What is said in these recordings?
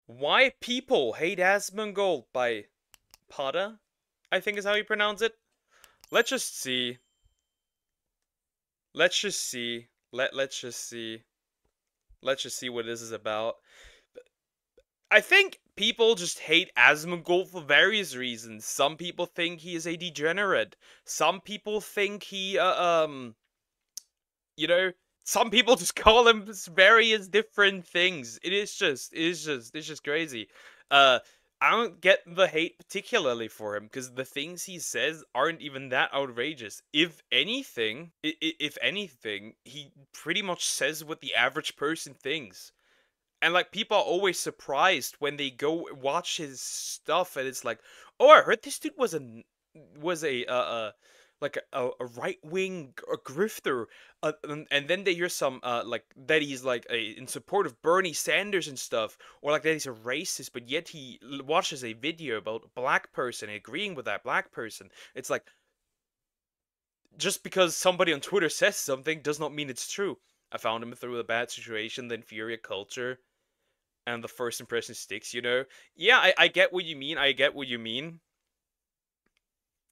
Why People Hate Asmongold by Padda, I think is how you pronounce it. Let's just see. Let's just see. Let's just see. Let's just see what this is about. I think people just hate Asmongold for various reasons. Some people think he is a degenerate. Some people think he you know, some people just call him various different things. It's just crazy. Uh, I don't get the hate particularly for him because the things he says aren't even that outrageous. If anything, if anything, he pretty much says what the average person thinks. And like people are always surprised when they go watch his stuff, and it's like, oh, I heard this dude was a like a right wing grifter, and then they hear some like that he's like in support of Bernie Sanders and stuff, or like that he's a racist, but yet he watches a video about a black person agreeing with that black person. It's like just because somebody on Twitter says something does not mean it's true. I found him through a bad situation, the inferior culture, and the first impression sticks, you know? Yeah, I get what you mean. I get what you mean.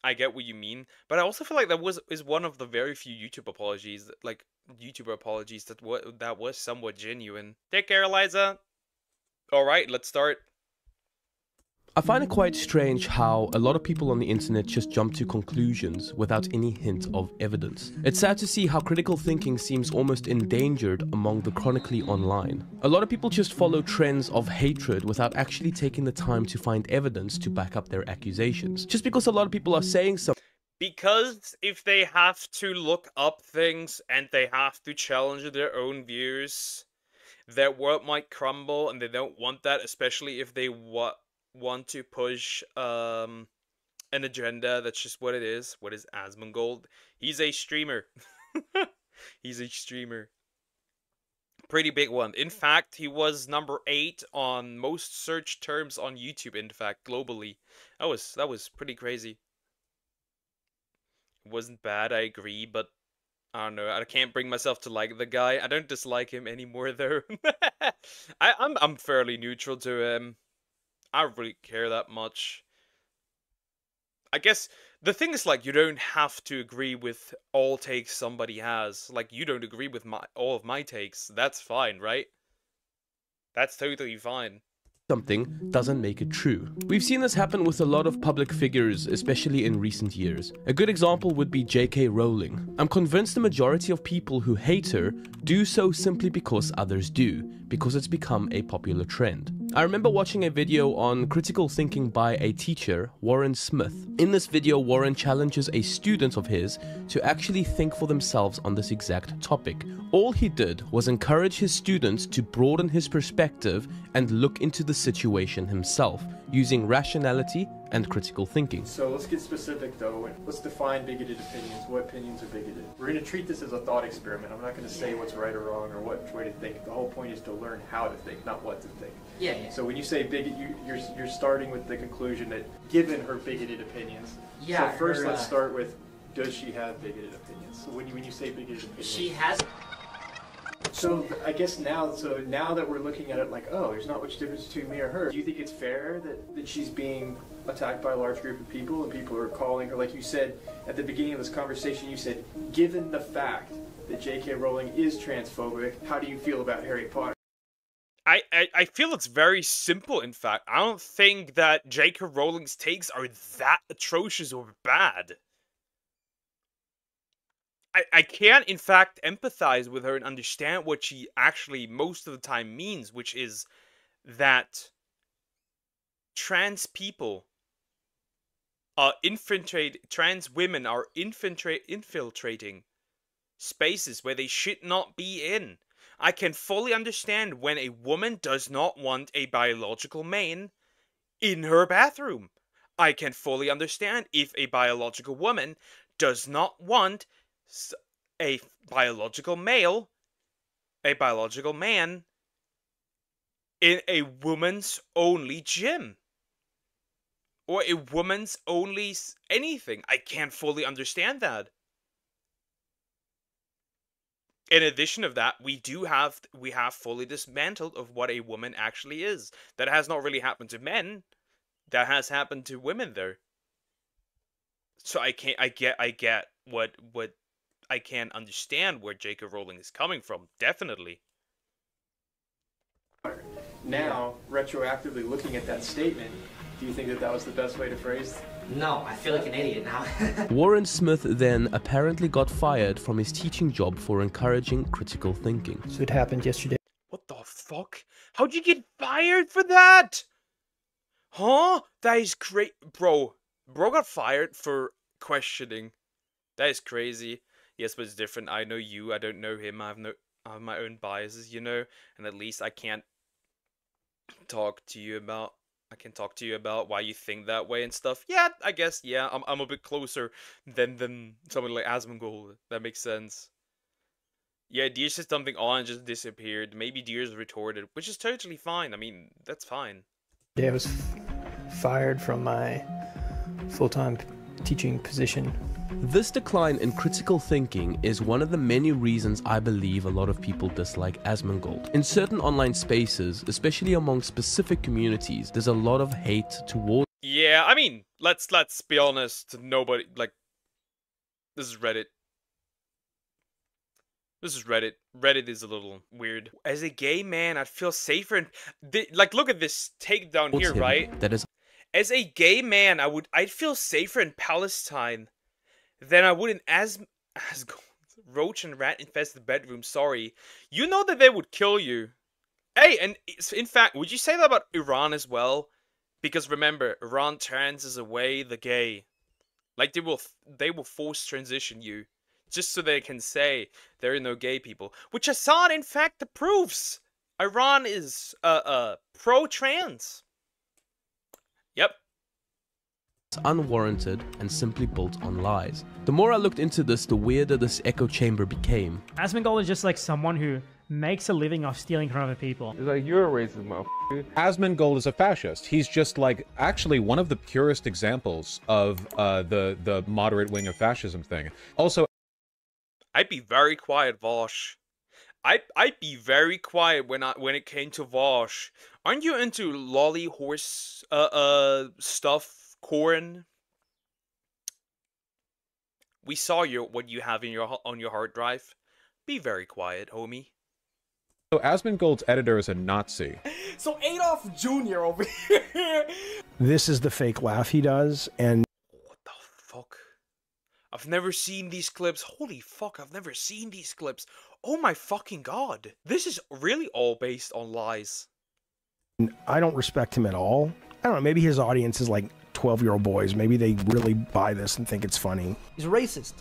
I get what you mean. But I also feel like is one of the very few YouTube apologies, like YouTuber apologies that was somewhat genuine. Take care, Eliza. All right, let's start. I find it quite strange how a lot of people on the internet just jump to conclusions without any hint of evidence. It's sad to see how critical thinking seems almost endangered among the chronically online. A lot of people just follow trends of hatred without actually taking the time to find evidence to back up their accusations. Just because a lot of people are saying something. Because if they have to look up things and they have to challenge their own views, their world might crumble, and they don't want that, especially if they want to push an agenda. That's just what it is. What is Asmongold? He's a streamer. He's a streamer. Pretty big one. In fact, he was number 8 on most searched terms on YouTube, in fact, globally. That was pretty crazy. It wasn't bad, I agree, but I don't know. I can't bring myself to like the guy. I don't dislike him anymore though. I'm fairly neutral to him. I don't really care that much. I guess the thing is, like, you don't have to agree with all takes somebody has. Like, you don't agree with all of my takes. That's fine, right? That's totally fine. Something doesn't make it true. We've seen this happen with a lot of public figures, especially in recent years. A good example would be J.K. Rowling. I'm convinced the majority of people who hate her do so simply because others do, because it's become a popular trend. I remember watching a video on critical thinking by a teacher, Warren Smith. In this video, Warren challenges a student of his to actually think for themselves on this exact topic. All he did was encourage his students to broaden his perspective and look into the situation himself, using rationality and critical thinking. So let's get specific though. Let's define bigoted opinions. What opinions are bigoted? We're going to treat this as a thought experiment. I'm not going to say what's right or wrong or what way to think. The whole point is to learn how to think, not what to think. Yeah. So when you say bigot, you're starting with the conclusion that given her bigoted opinions. Yeah. So first let's start with, does she have bigoted opinions? So when you say bigoted opinions. She has. So I guess now that we're looking at it like, oh, there's not much difference between me or her. Do you think it's fair that she's being attacked by a large group of people and people are calling her, like you said at the beginning of this conversation, you said, given the fact that J.K. Rowling is transphobic, how do you feel about Harry Potter? I feel it's very simple, in fact. I don't think that J.K. Rowling's takes are that atrocious or bad. I can, in fact, empathize with her and understand what she actually most of the time means, which is that trans people trans women are infiltrating spaces where they should not be in. I can fully understand when a woman does not want a biological man in her bathroom. I can fully understand if a biological woman does not want a biological male, a biological man, in a woman's only gym. Or a woman's only anything. I can't fully understand that. In addition of that, we have fully dismantled of what a woman actually is. That has not really happened to men. That has happened to women there. So I get what I can understand where J.K. Rowling is coming from. Definitely. Now, retroactively looking at that statement, do you think that that was the best way to phrase? No, I feel like an idiot now. Warren Smith then apparently got fired from his teaching job for encouraging critical thinking. So it happened yesterday. What the fuck? How'd you get fired for that? Huh? That is great, bro. Bro got fired for questioning. That is crazy. Yes, but it's different. I know you. I don't know him. I have my own biases, you know, and at least I can't talk to you about. I can talk to you about why you think that way and stuff. Yeah, I guess. Yeah, I'm a bit closer than someone like Asmongold. That makes sense. Yeah, Deers said something on and just disappeared. Maybe Deers retorted, which is totally fine. I mean, that's fine. I was fired from my full-time teaching position. This decline in critical thinking is one of the many reasons I believe a lot of people dislike Asmongold. In certain online spaces, especially among specific communities, there's a lot of hate towards. Yeah, I mean, let's be honest. Nobody like. This is Reddit. This is Reddit. Reddit is a little weird. As a gay man, I'd feel safer and like look at this takedown here, right? That is. As a gay man, I'd feel safer in Palestine than I would in Asmongold. Roach and rat infested bedroom. Sorry, you know that they would kill you. Hey, and in fact, would you say that about Iran as well? Because remember, Iran transes away the gay. Like they will force transition you. Just so they can say there are no gay people. Which Assad, in fact, approves. Iran is, pro-trans. Yep. It's unwarranted and simply built on lies. The more I looked into this, the weirder this echo chamber became. Asmongold is just like someone who makes a living off stealing from other people. He's like, you're a racist motherfucker. Asmongold is a fascist. He's just like actually one of the purest examples of the moderate wing of fascism thing. Also, I'd be very quiet, Vosh. I'd be very quiet when it came to Vosh. Aren't you into lolly horse stuff, Corin? We saw what you have on your hard drive. Be very quiet, homie. so Asmongold's editor is a Nazi. So Adolf Jr. over here. This is the fake laugh he does, and What the fuck? I've never seen these clips. Holy fuck, I've never seen these clips. Oh my fucking god. This is really all based on lies. I don't respect him at all. I don't know, maybe his audience is like 12-year-old boys. Maybe they really buy this and think it's funny. He's racist.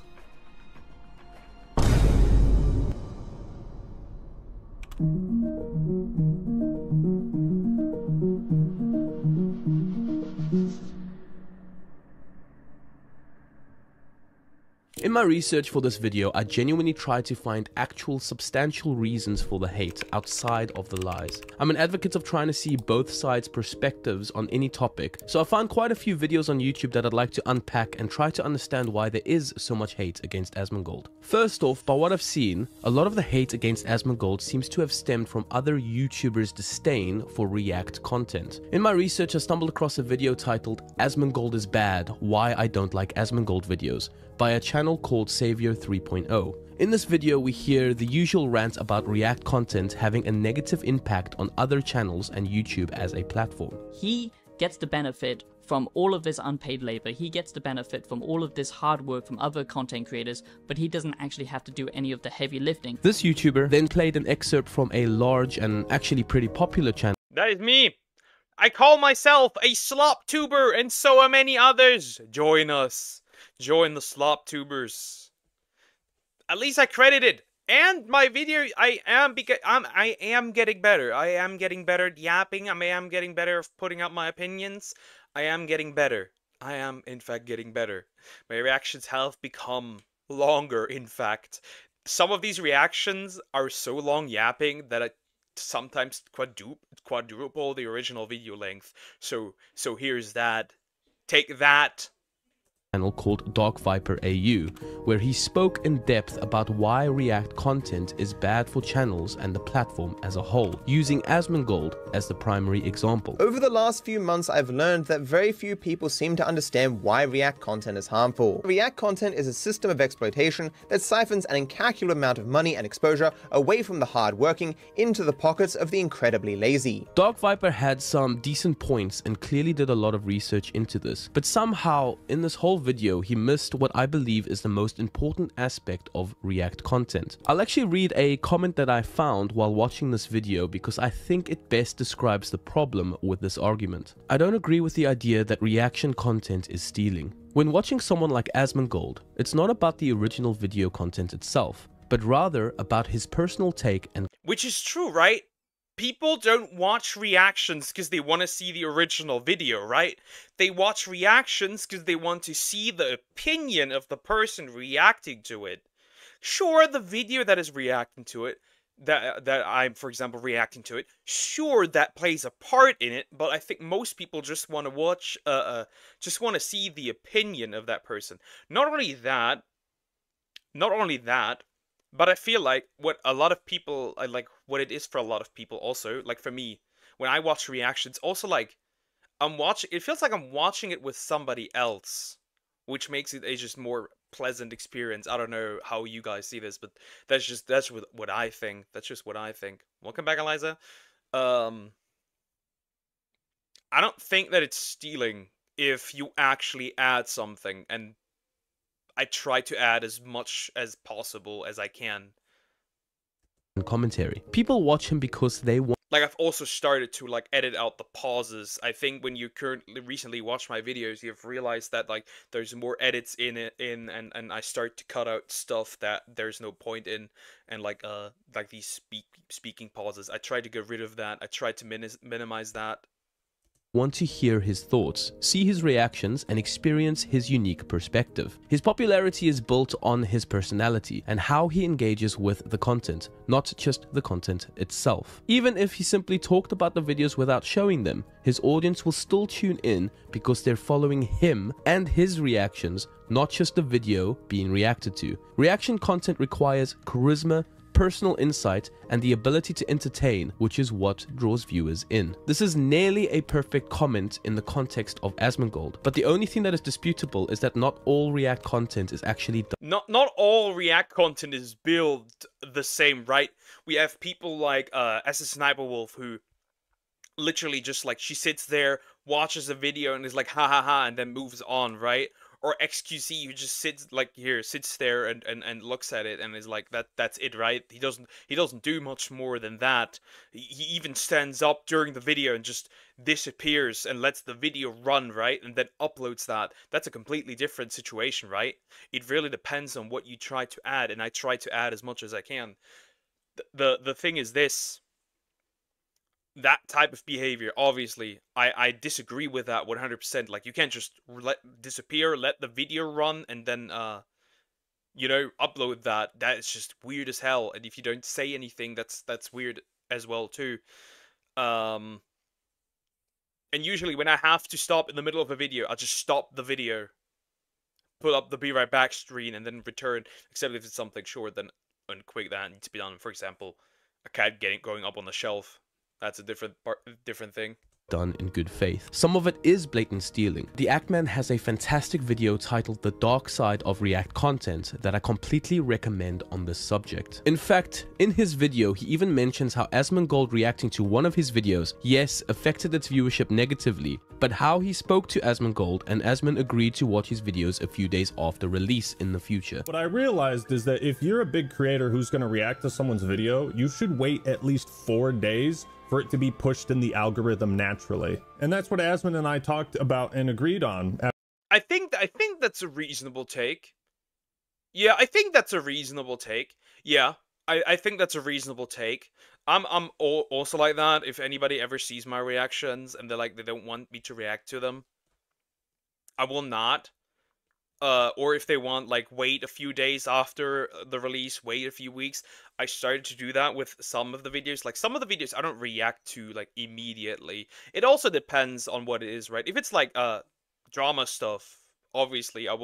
In my research for this video, I genuinely tried to find actual substantial reasons for the hate outside of the lies. I'm an advocate of trying to see both sides' perspectives on any topic, so I found quite a few videos on YouTube that I'd like to unpack and try to understand why there is so much hate against Asmongold. First off, by what I've seen, a lot of the hate against Asmongold seems to have stemmed from other YouTubers' disdain for React content. In my research, I stumbled across a video titled "Asmongold is Bad, Why I Don't Like Asmongold Videos" by a channel called Savior 3.0. In this video, we hear the usual rant about React content having a negative impact on other channels and YouTube as a platform. He gets the benefit from all of this unpaid labor, he gets the benefit from all of this hard work from other content creators, but he doesn't actually have to do any of the heavy lifting. This YouTuber then played an excerpt from a large and actually pretty popular channel. That is me. I call myself a slop tuber, and so are many others. Join us. Join the slop tubers. At least I credited. And my video, I am getting better. I am getting better at yapping. I am getting better at putting out my opinions. I am getting better. I am, in fact, getting better. My reactions have become longer, in fact. Some of these reactions are so long yapping that I sometimes quadruple the original video length. So here's that. Take that. channel called Dark Viper AU, where he spoke in depth about why React content is bad for channels and the platform as a whole, using Asmongold as the primary example. Over the last few months, I've learned that very few people seem to understand why React content is harmful. React content is a system of exploitation that siphons an incalculable amount of money and exposure away from the hard-working into the pockets of the incredibly lazy. Dark Viper had some decent points and clearly did a lot of research into this, but somehow in this whole video he missed what I believe is the most important aspect of React content. I'll actually read a comment that I found while watching this video because I think it best describes the problem with this argument. I don't agree with the idea that reaction content is stealing. When watching someone like Asmongold, it's not about the original video content itself, but rather about his personal take and... Which is true, right? People don't watch reactions because they want to see the original video, right? They watch reactions because they want to see the opinion of the person reacting to it. Sure, the video that is reacting to it, that I'm, for example, reacting to it, sure, that plays a part in it, but I think most people just want to watch, just want to see the opinion of that person. Not only that, but I feel like what a lot of people, like what it is for a lot of people also, like for me, when I watch reactions, also like, it feels like I'm watching it with somebody else, which makes it a just more pleasant experience. I don't know how you guys see this, but that's what I think. That's just what I think. Welcome back, Eliza. I don't think that it's stealing if you actually add something, and I try to add as much as possible as I can. Commentary. People watch him because they want... Like, I've also started to, like, edit out the pauses. I think when you recently watch my videos, you've realized that, like, there's more edits in it, and I start to cut out stuff that there's no point in, and, like these speaking pauses. I try to get rid of that. I try to minimize that. Want to hear his thoughts, see his reactions, and experience his unique perspective. His popularity is built on his personality and how he engages with the content, not just the content itself. Even if he simply talked about the videos without showing them, his audience will still tune in because they're following him and his reactions, not just the video being reacted to. Reaction content requires charisma, personal insight, and the ability to entertain, which is what draws viewers in. This is nearly a perfect comment in the context of Asmongold, but the only thing that is disputable is that not all React content is actually done. Not all React content is built the same, right? We have people like as a Sniper Wolf who literally just like, she sits there, watches a video and is like ha ha ha and then moves on, right? Or XQC who just sits there and looks at it and is like, that's it, right? He doesn't do much more than that. He even stands up during the video and just disappears and lets the video run, right? And then uploads that. That's a completely different situation, right? It really depends on what you try to add, and I try to add as much as I can. The thing is this. That type of behavior, obviously, I disagree with that 100%. Like, you can't just let the video run, and then, you know, upload that. That is just weird as hell. And if you don't say anything, that's weird as well, too. And usually when I have to stop in the middle of a video, I'll just stop the video, put up the be right back screen, and then return. Except if it's something short and quick that needs to be done. For example, a cat going up on the shelf. That's a different thing. Done in good faith. Some of it is blatant stealing. The Actman has a fantastic video titled The Dark Side of React Content that I completely recommend on this subject. In fact, in his video, he even mentions how Asmongold reacting to one of his videos, yes, affected its viewership negatively, but how he spoke to Asmongold and Asmon agreed to watch his videos a few days after release in the future. What I realized is that if you're a big creator who's going to react to someone's video, you should wait at least 4 days for it to be pushed in the algorithm naturally. And that's what Asmon and I talked about and agreed on. I think that's a reasonable take. Yeah, I think that's a reasonable take. Yeah, I think that's a reasonable take. I'm also like that. If anybody ever sees my reactions and they don't want me to react to them, I will not. Or if they want, like, wait a few days after the release, wait a few weeks. I started to do that with some of the videos. Like, some of the videos I don't react to, like, immediately. It also depends on what it is, right? If it's, like, drama stuff, obviously I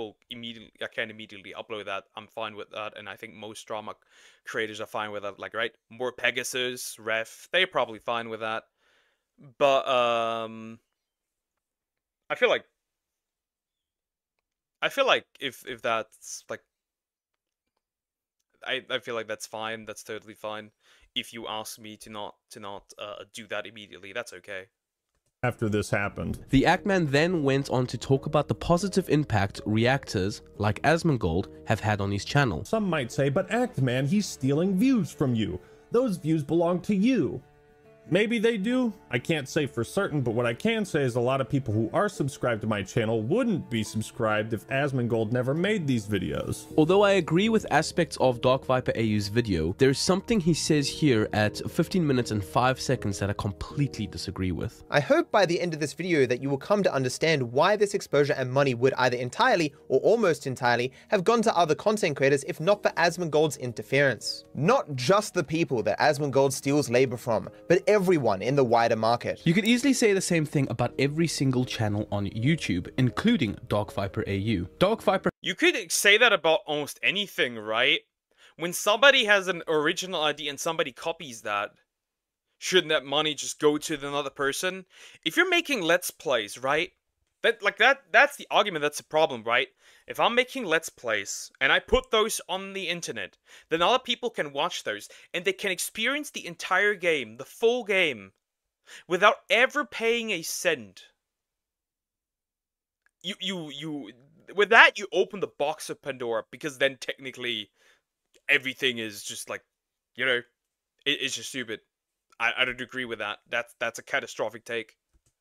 can immediately upload that. I'm fine with that, and I think most drama creators are fine with that. Like, right, more Pegasus, Ref, they're probably fine with that. But I feel like if that's like, I feel like that's fine. That's totally fine. If you ask me to not do that immediately, that's okay. After this happened, The Actman then went on to talk about the positive impact reactors like Asmongold have had on his channel. some might say, but Actman, he's stealing views from you. Those views belong to you. Maybe they do. I can't say for certain, but what I can say is a lot of people who are subscribed to my channel wouldn't be subscribed if Asmongold never made these videos. Although I agree with aspects of Dark Viper AU's video, there's something he says here at 15 minutes and 5 seconds that I completely disagree with. I hope by the end of this video that you will come to understand why this exposure and money would either entirely or almost entirely have gone to other content creators if not for Asmongold's interference. Not just the people that Asmongold steals labor from, but everyone in the wider market. You could easily say the same thing about every single channel on YouTube, including Dark Viper AU. Dark Viper. You could say that about almost anything, right? When somebody has an original idea and somebody copies that, shouldn't that money just go to another person? If you're making Let's Plays, right? That's the argument, that's the problem, right? If I'm making Let's Plays, and I put those on the internet, then other people can watch those, and they can experience the entire game, the full game, without ever paying a cent. With that, you open the box of Pandora, because then technically, everything is just like, you know, it's just stupid. I don't agree with that. That's a catastrophic take.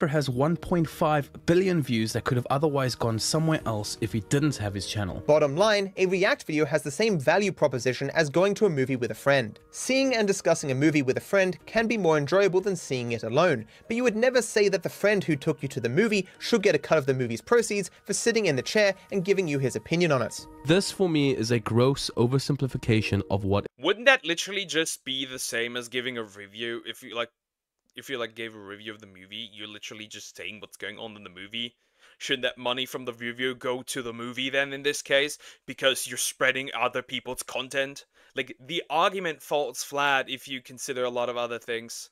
has 1.5 billion views that could have otherwise gone somewhere else if he didn't have his channel. Bottom line, a react video has the same value proposition as going to a movie with a friend. Seeing and discussing a movie with a friend can be more enjoyable than seeing it alone, but you would never say that the friend who took you to the movie should get a cut of the movie's proceeds for sitting in the chair and giving you his opinion on it. This for me is a gross oversimplification of what. Wouldn't that literally just be the same as giving a review? If you gave a review of the movie, you're literally just saying what's going on in the movie. Shouldn't that money from the review go to the movie then in this case? Because you're spreading other people's content? Like, the argument falls flat if you consider a lot of other things.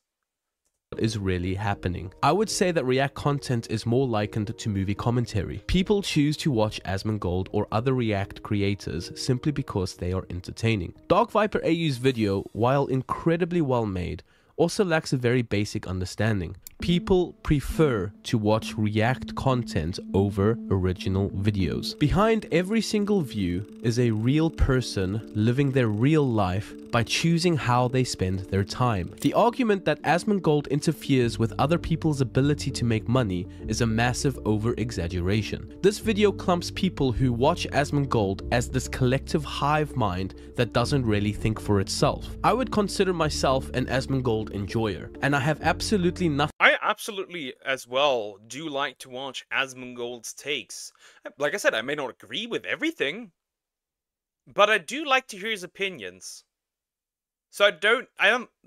What is really happening? I would say that React content is more likened to movie commentary. People choose to watch Asmongold or other React creators simply because they are entertaining. Dark Viper AU's video, while incredibly well made, also lacks a very basic understanding. People prefer to watch React content over original videos. Behind every single view is a real person living their real life by choosing how they spend their time. The argument that Asmongold interferes with other people's ability to make money is a massive over-exaggeration. This video clumps people who watch Asmongold as this collective hive mind that doesn't really think for itself. I would consider myself an Asmongold enjoyer, and I have absolutely nothing. I absolutely, as well, do like to watch Asmongold's takes. Like I said, I may not agree with everything, but I do like to hear his opinions. So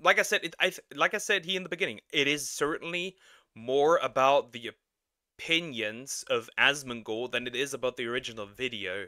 like I said here in the beginning, it is certainly more about the opinions of Asmongold than it is about the original video.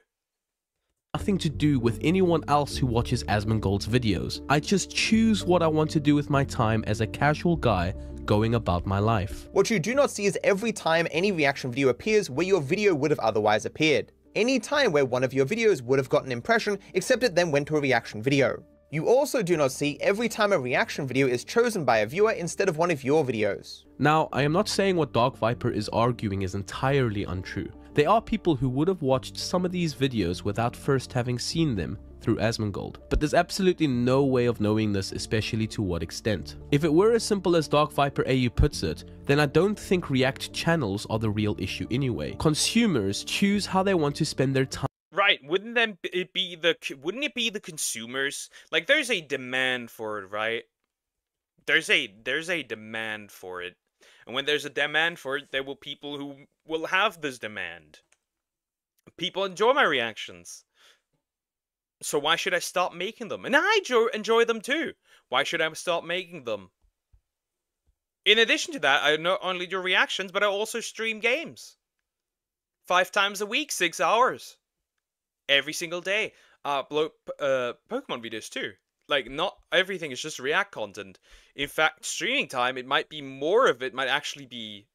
Nothing to do with anyone else who watches Asmongold's videos. I just choose what I want to do with my time as a casual guy going about my life. What you do not see is every time any reaction video appears where your video would have otherwise appeared. Any time where one of your videos would have got an impression, except it then went to a reaction video. You also do not see every time a reaction video is chosen by a viewer instead of one of your videos. Now, I am not saying what Dark Viper is arguing is entirely untrue. There are people who would have watched some of these videos without first having seen them through Asmongold, but there's absolutely no way of knowing this, especially to what extent. If it were as simple as Dark Viper AU puts it, then I don't think React channels are the real issue anyway. Consumers choose how they want to spend their time. Right, wouldn't it be the consumers? Like, there's a demand for it, right? There's a demand for it. And when there's a demand for it, there will people who will have this demand. People enjoy my reactions. So why should I stop making them? And I enjoy them too. Why should I stop making them? In addition to that, I not only do reactions, but I also stream games. 5 times a week, 6 hours. Every single day. Upload Pokemon videos too. Like, not everything is just React content. In fact, streaming time, it might be more of it might actually be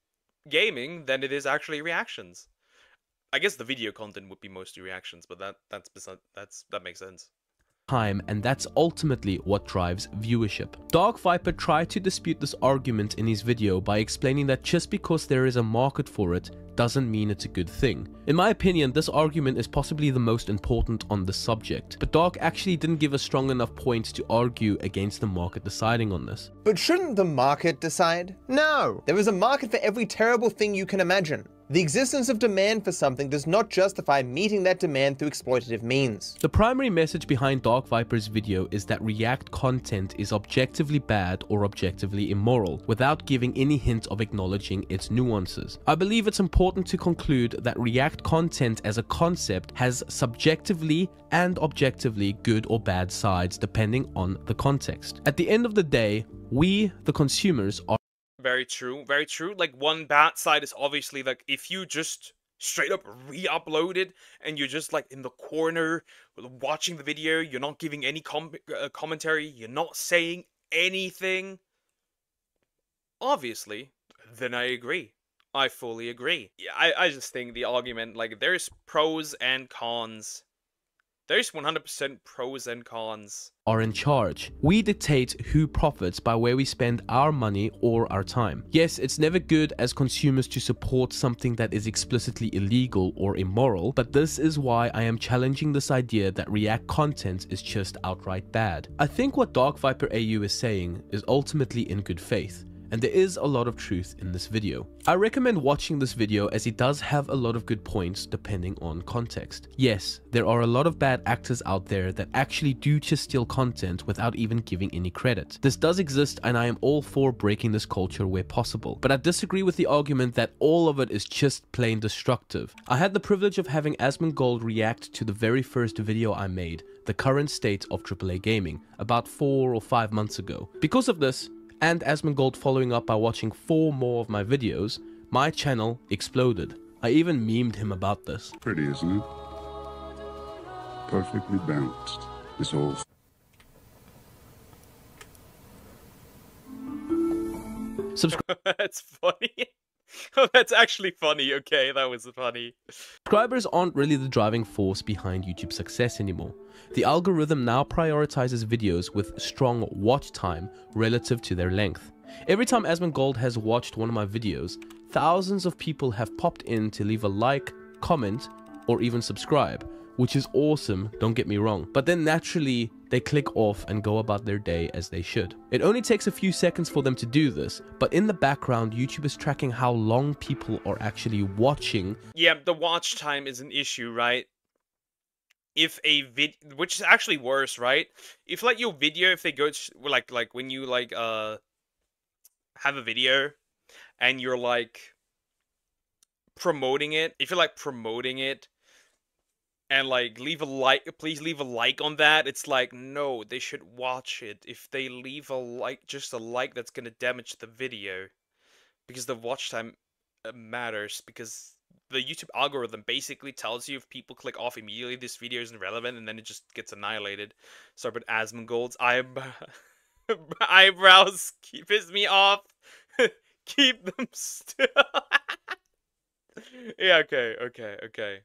gaming than it is actually reactions. I guess the video content would be mostly reactions, but that makes sense. Time, and that's ultimately what drives viewership. Dark Viper tried to dispute this argument in his video by explaining that just because there is a market for it doesn't mean it's a good thing. In my opinion, this argument is possibly the most important on the subject, but Dark actually didn't give a strong enough point to argue against the market deciding on this. But shouldn't the market decide? No! There is a market for every terrible thing you can imagine. The existence of demand for something does not justify meeting that demand through exploitative means. The primary message behind Dark Viper's video is that React content is objectively bad or objectively immoral, without giving any hint of acknowledging its nuances. I believe it's important to conclude that React content as a concept has subjectively and objectively good or bad sides depending on the context. At the end of the day, we, the consumers, are Very true, very true. Like, one bad side is obviously, like, if you just straight up re-upload it and you're just, like, in the corner watching the video, you're not giving any commentary, you're not saying anything, obviously, then I agree. I fully agree. Yeah, I just think the argument, like, there's pros and cons. There's 100% pros and cons. Are in charge. We dictate who profits by where we spend our money or our time. Yes, it's never good as consumers to support something that is explicitly illegal or immoral, but this is why I am challenging this idea that React content is just outright bad. I think what Dark Viper AU is saying is ultimately in good faith, and there is a lot of truth in this video. I recommend watching this video as it does have a lot of good points depending on context. Yes, there are a lot of bad actors out there that actually do just steal content without even giving any credit. This does exist and I am all for breaking this culture where possible, but I disagree with the argument that all of it is just plain destructive. I had the privilege of having Asmongold react to the very first video I made, the current state of AAA gaming, about 4 or 5 months ago. Because of this, and Asmongold following up by watching 4 more of my videos, my channel exploded. I even memed him about this. Pretty, isn't it? Perfectly balanced. This whole... That's funny. Oh, that's actually funny. Okay, that was funny. Subscribers aren't really the driving force behind YouTube's success anymore. The algorithm now prioritizes videos with strong watch time relative to their length. Every time Asmongold has watched one of my videos, thousands of people have popped in to leave a like, comment, or even subscribe, which is awesome, don't get me wrong. But then naturally, they click off and go about their day as they should. It only takes a few seconds for them to do this, but in the background, YouTube is tracking how long people are actually watching. Yeah, the watch time is an issue, right? If a which is actually worse, right? If like your video, if they go like when you like have a video and you're like promoting it, if you're like promoting it and like leave a like, please leave a like on that, it's like, no, they should watch it. If they leave a like, just a like, that's gonna damage the video, because the watch time matters, because the YouTube algorithm basically tells you if people click off immediately, this video isn't relevant, and then it just gets annihilated. Sorry, but Asmongold's eyebrows piss me off. Keep them still. Yeah, okay.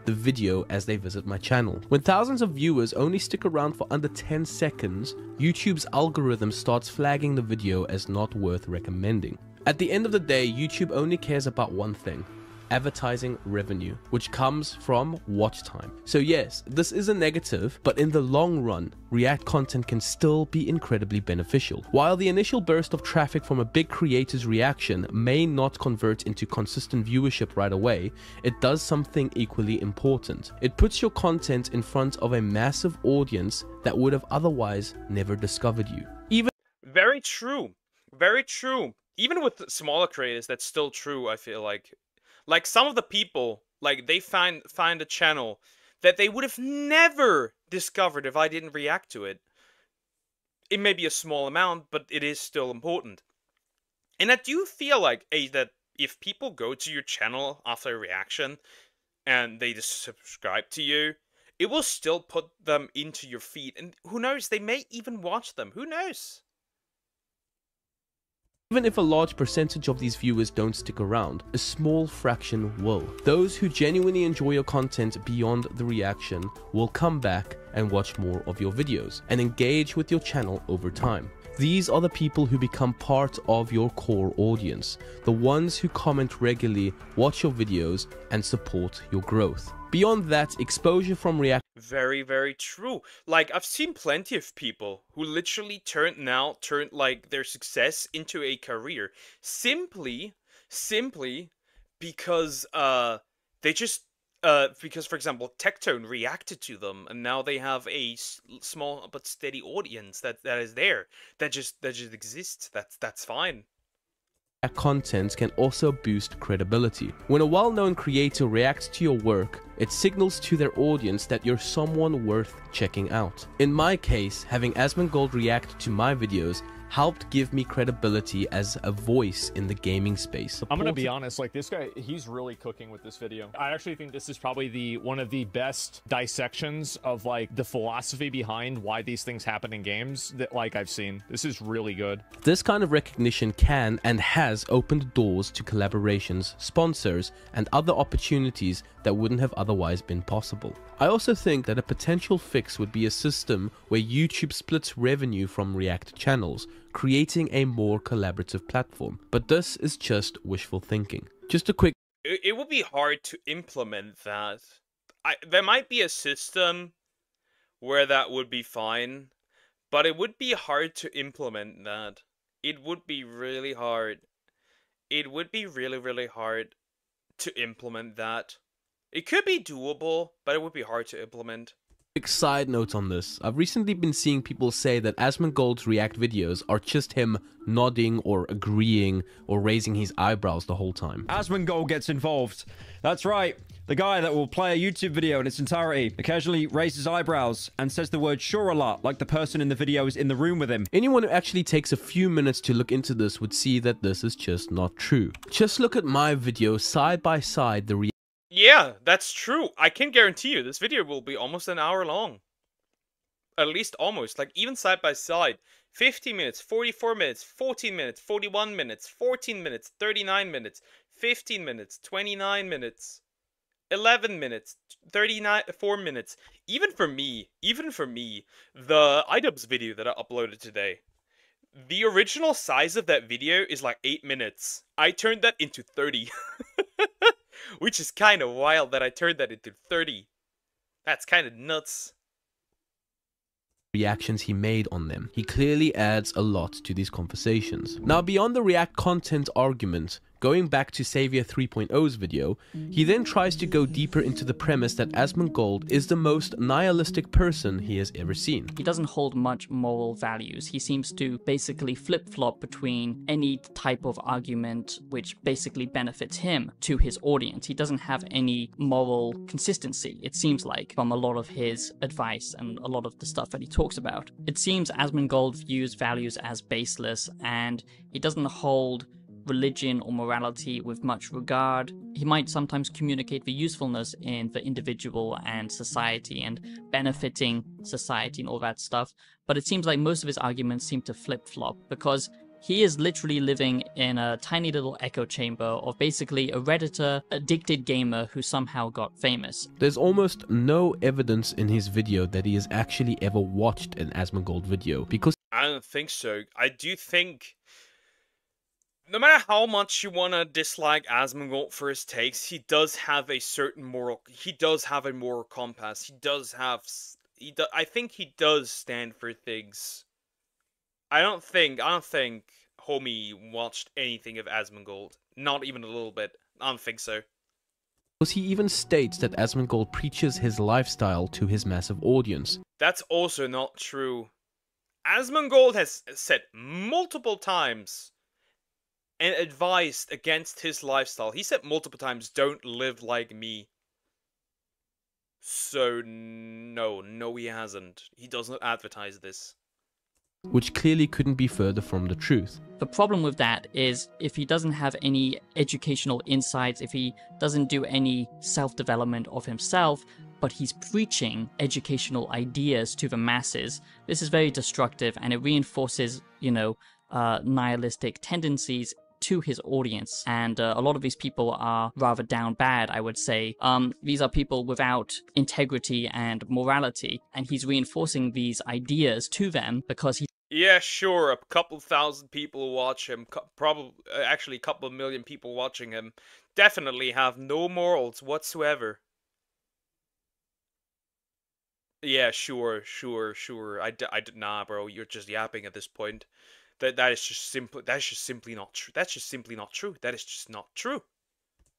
The video as they visit my channel. When thousands of viewers only stick around for under 10 seconds, YouTube's algorithm starts flagging the video as not worth recommending. At the end of the day, YouTube only cares about one thing: advertising revenue, which comes from watch time. So yes, this is a negative, but in the long run, React content can still be incredibly beneficial. While the initial burst of traffic from a big creator's reaction may not convert into consistent viewership right away, it does something equally important. It puts your content in front of a massive audience that would have otherwise never discovered you. Very true. Very true. Even with smaller creators, that's still true, I feel like. Like, some of the people, like, they find a channel that they would have never discovered if I didn't react to it. It may be a small amount, but it is still important. And I do feel like, that if people go to your channel after a reaction and they just subscribe to you, it will still put them into your feed, and who knows, they may even watch them. Who knows? Even if a large percentage of these viewers don't stick around, a small fraction will. Those who genuinely enjoy your content beyond the reaction will come back and watch more of your videos and engage with your channel over time. These are the people who become part of your core audience, the ones who comment regularly, watch your videos, and support your growth. Beyond that, exposure from reaction. Very, very true. Like, I've seen plenty of people who literally turned like their success into a career simply because they just because, for example, Tectone reacted to them, and now they have a small but steady audience that is there, that just exists. That's fine. Content can also boost credibility. When a well-known creator reacts to your work, it signals to their audience that you're someone worth checking out. In my case, having Asmongold react to my videos helped give me credibility as a voice in the gaming space. I'm gonna be honest, like, this guy, he's really cooking with this video. I actually think this is probably one of the best dissections of, like, the philosophy behind why these things happen in games that, like, I've seen. This is really good. This kind of recognition can and has opened doors to collaborations, sponsors, and other opportunities that wouldn't have otherwise been possible. I also think that a potential fix would be a system where YouTube splits revenue from React channels, creating a more collaborative platform. But this is just wishful thinking. Just a quick... It would be hard to implement that. There might be a system where that would be fine, but it would be hard to implement that. It would be really hard. It would be really, really hard to implement that. It could be doable, but it would be hard to implement. Quick side note on this. I've recently been seeing people say that Asmongold's React videos are just him nodding or agreeing or raising his eyebrows the whole time. Asmongold gets involved. That's right. The guy that will play a YouTube video in its entirety occasionally raises eyebrows and says the word sure a lot, like the person in the video is in the room with him. Anyone who actually takes a few minutes to look into this would see that this is just not true. Just look at my video side by side, the Yeah, that's true. I can guarantee you this video will be almost an hour long. At least almost. Like, even side by side. 50 minutes, 44 minutes, 14 minutes, 41 minutes, 14 minutes, 39 minutes, 15 minutes, 29 minutes, 11 minutes, 4 minutes. Even for me, the iDubbbz video that I uploaded today, the original size of that video is like 8 minutes. I turned that into 30. Which is kind of wild that I turned that into 30. That's kind of nuts. Reactions he made on them. He clearly adds a lot to these conversations. Now, beyond the React content argument, going back to Savior 3.0's video, he then tries to go deeper into the premise that Asmongold is the most nihilistic person he has ever seen. He doesn't hold much moral values. He seems to basically flip-flop between any type of argument which basically benefits him to his audience. He doesn't have any moral consistency, it seems like, from a lot of his advice and a lot of the stuff that he talks about. It seems Asmongold views values as baseless, and he doesn't hold religion or morality with much regard. He might sometimes communicate the usefulness in the individual and society and benefiting society and all that stuff, but it seems like most of his arguments seem to flip-flop because he is literally living in a tiny little echo chamber of basically a Redditor, addicted gamer who somehow got famous. There's almost no evidence in his video that he has actually ever watched an Asmongold video, because I don't think so. I do think no matter how much you want to dislike Asmongold for his takes, he does have a certain moral. He does have a moral compass. He does have. I think he does stand for things. I don't think homie watched anything of Asmongold. Not even a little bit. I don't think so. He even states that Asmongold preaches his lifestyle to his massive audience. That's also not true. Asmongold has said multiple times and advised against his lifestyle. He said multiple times, don't live like me. So, no, he hasn't. He does not advertise this. which clearly couldn't be further from the truth. The problem with that is if he doesn't have any educational insights, if he doesn't do any self-development of himself, but he's preaching educational ideas to the masses, this is very destructive and it reinforces, nihilistic tendencies to his audience. And a lot of these people are rather down bad, I would say. These are people without integrity and morality, and he's reinforcing these ideas to them because he... Yeah, sure, a couple thousand people watch him, probably, actually a couple million people watching him, definitely have no morals whatsoever. Yeah, sure. Nah, bro, you're just yapping at this point. That is just simply not true. That's just simply not true. That is just not true.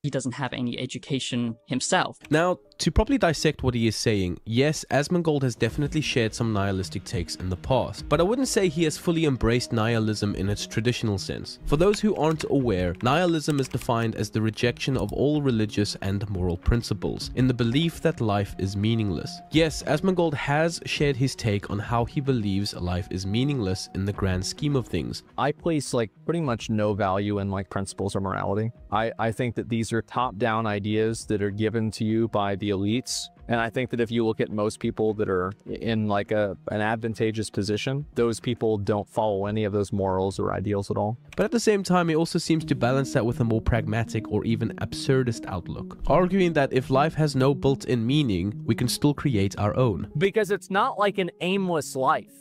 He doesn't have any education himself. Now, to properly dissect what he is saying, yes, Asmongold has definitely shared some nihilistic takes in the past, but I wouldn't say he has fully embraced nihilism in its traditional sense. For those who aren't aware, nihilism is defined as the rejection of all religious and moral principles, in the belief that life is meaningless. Yes, Asmongold has shared his take on how he believes life is meaningless in the grand scheme of things. I place pretty much no value in principles or morality. I think that these are top-down ideas that are given to you by the elites. And I think that if you look at most people that are in an advantageous position, those people don't follow any of those morals or ideals at all. But at the same time, he also seems to balance that with a more pragmatic or even absurdist outlook, arguing that if life has no built-in meaning, we can still create our own. Because it's not like an aimless life.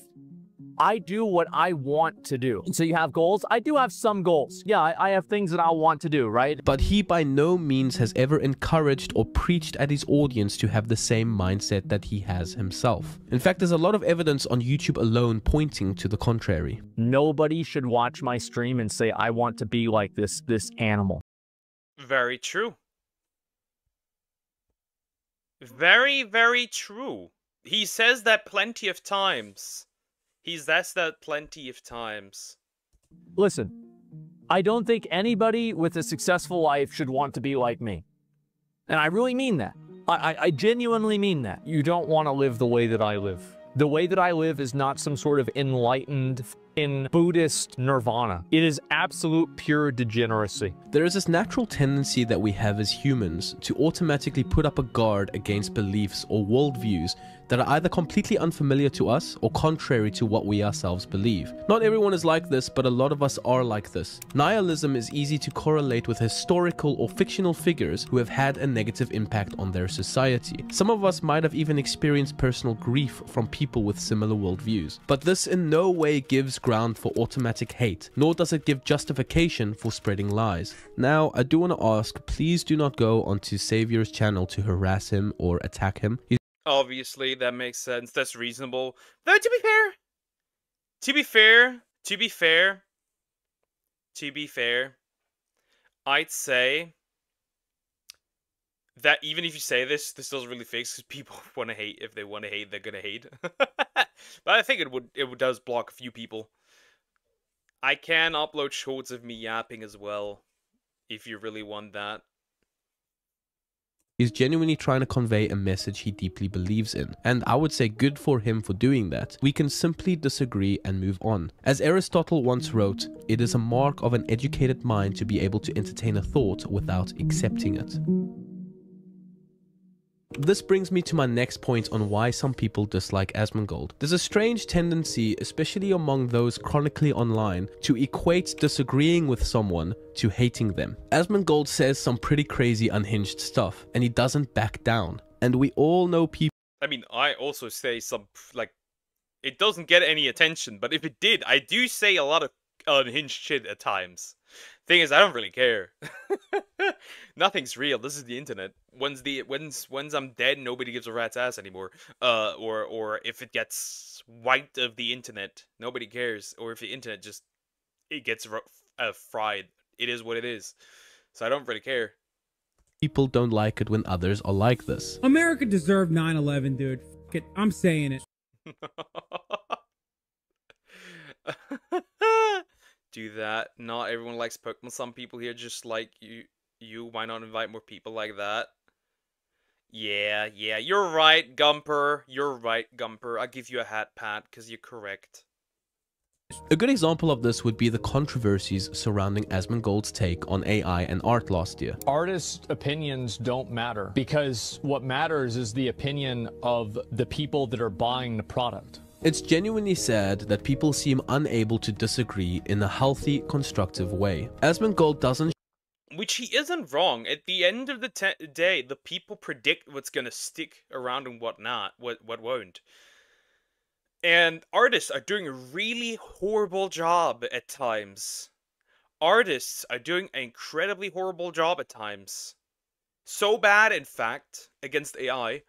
I do what I want to do. So you have goals? I do have some goals. Yeah, I have things that I want to do, right? But he by no means has ever encouraged or preached at his audience to have the same mindset that he has himself. In fact, there's a lot of evidence on YouTube alone pointing to the contrary. Nobody should watch my stream and say, I want to be like this animal. Very true. Very, very true. He says that plenty of times. That's that plenty of times. Listen, I don't think anybody with a successful life should want to be like me. And I really mean that. I genuinely mean that. You don't want to live the way that I live. The way that I live is not some sort of enlightened in Buddhist nirvana. It is absolute pure degeneracy. There is this natural tendency that we have as humans to automatically put up a guard against beliefs or worldviews that are either completely unfamiliar to us or contrary to what we ourselves believe. Not everyone is like this, but a lot of us are like this. Nihilism is easy to correlate with historical or fictional figures who have had a negative impact on their society. Some of us might have even experienced personal grief from people with similar worldviews. But this in no way gives ground for automatic hate, nor does it give justification for spreading lies. Now, I do want to ask, please do not go onto Savior's channel to harass him or attack him. Obviously, that makes sense. That's reasonable. Though, to be fair, I'd say that even if you say this doesn't really fix, because people want to hate. If they want to hate, they're gonna hate. But I think it does block a few people. I can upload shorts of me yapping as well, if you really want that. He's genuinely trying to convey a message he deeply believes in, and I would say good for him for doing that. We can simply disagree and move on. As Aristotle once wrote, it is a mark of an educated mind to be able to entertain a thought without accepting it. This brings me to my next point on why some people dislike Asmongold. There's a strange tendency, especially among those chronically online, to equate disagreeing with someone to hating them. Asmongold says some pretty crazy unhinged stuff, and he doesn't back down. And we all know people... I mean, I also say some, it doesn't get any attention, but if it did, I do say a lot of unhinged shit at times. Thing is, I don't really care. Nothing's real. This is the internet. Once I'm dead, nobody gives a rat's ass anymore. Or if it gets wiped of the internet, nobody cares. Or if the internet it gets fried, it is what it is. So I don't really care. People don't like it when others are like this. America deserved 9/11, dude. F it. I'm saying it. Do that. Not everyone likes Pokemon. Some people here just like you. Why not invite more people like that? Yeah, you're right, Gumper. You're right, Gumper. I'll give you a hat pat, because you're correct. A good example of this would be the controversies surrounding Asmongold's take on AI and art last year. Artists' opinions don't matter because what matters is the opinion of the people that are buying the product. It's genuinely sad that people seem unable to disagree in a healthy, constructive way. Asmongold doesn't. Which he isn't wrong. At the end of the day, the people predict what's gonna stick around and what not, what won't. And artists are doing a really horrible job at times. Artists are doing an incredibly horrible job at times. So bad, in fact, against AI,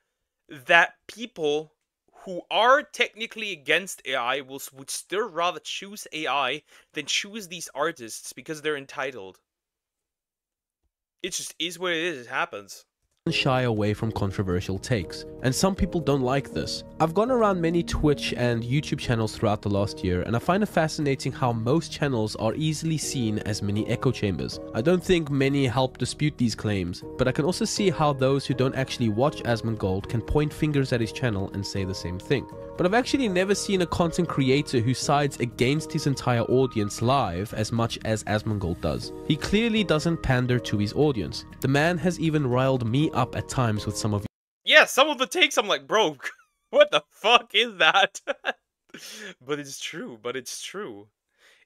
that people who are technically against AI would still rather choose AI than choose these artists because they're entitled. It just is what it is, it happens. Shy away from controversial takes, and some people don't like this. I've gone around many Twitch and YouTube channels throughout the last year, and I find it fascinating how most channels are easily seen as mini echo chambers. I don't think many help dispute these claims, but I can also see how those who don't actually watch Asmongold can point fingers at his channel and say the same thing. But I've actually never seen a content creator who sides against his entire audience live as much as Asmongold does. He clearly doesn't pander to his audience. The man has even riled me up at times with some of. Yeah, some of the takes I'm like, bro, what the fuck is that? But it's true,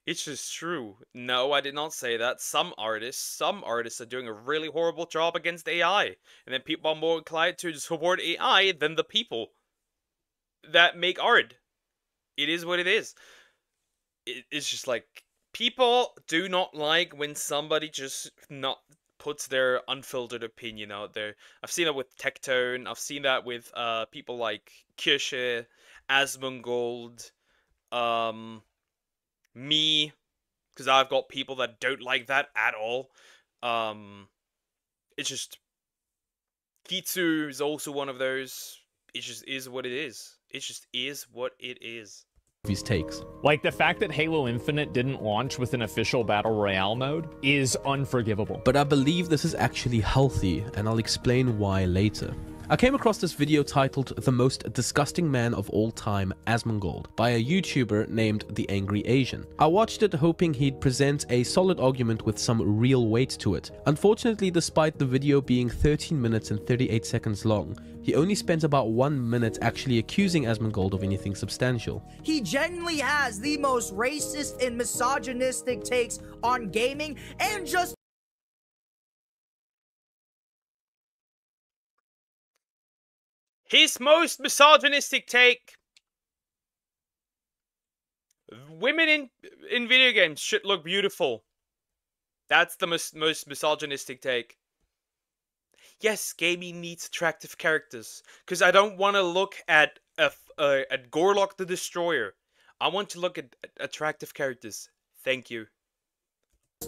It's just true. No, I did not say that. Some artists are doing a really horrible job against AI. And then people are more inclined to support AI than the people that make art. It is what it is. It's just like, people do not like when somebody just not puts their unfiltered opinion out there. I've seen that with Tectone, I've seen that with people like Kirsche, Asmongold, me, because I've got people that don't like that at all. It's just, Kitsu is also one of those. It just is what it is. It just is what it is. His takes. Like, the fact that Halo Infinite didn't launch with an official Battle Royale mode is unforgivable. But I believe this is actually healthy, and I'll explain why later. I came across this video titled "The Most Disgusting Man of All Time, Asmongold" by a YouTuber named The Angry Asian. I watched it hoping he'd present a solid argument with some real weight to it. Unfortunately, despite the video being 13 minutes and 38 seconds long, he only spent about 1 minute actually accusing Asmongold of anything substantial. He genuinely has the most racist and misogynistic takes on gaming and just his most misogynistic take: women in video games should look beautiful. That's the most misogynistic take. Yes, gaming needs attractive characters, because I don't want to look at Gorlock the Destroyer. I want to look at attractive characters. Thank you.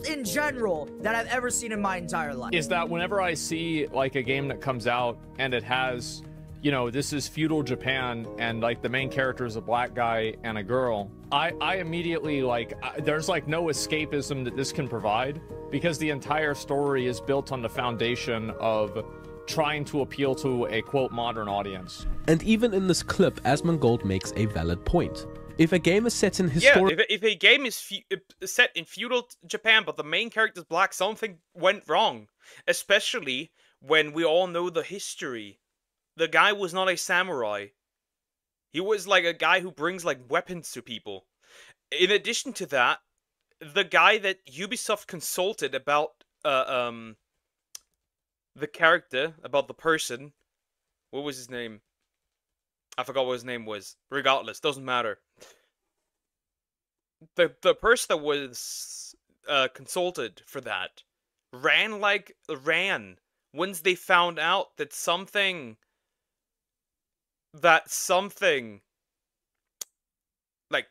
in general that I've ever seen in my entire life. Is that whenever I see like a game that comes out and it has, you know, this is feudal Japan and like the main character is a black guy and a girl, I immediately like, there's like no escapism that this can provide, because the entire story is built on the foundation of trying to appeal to a quote modern audience. And even in this clip, Asmongold makes a valid point. If a game is set in historic... Yeah, if a game is set in feudal Japan, but the main character is black, something went wrong. Especially when we all know the history. The guy was not a samurai. He was like a guy who brings like weapons to people. In addition to that, the guy that Ubisoft consulted about the character, about the person, what was his name? I forgot what his name was. Regardless, doesn't matter. The person that was consulted for that ran once they found out that something like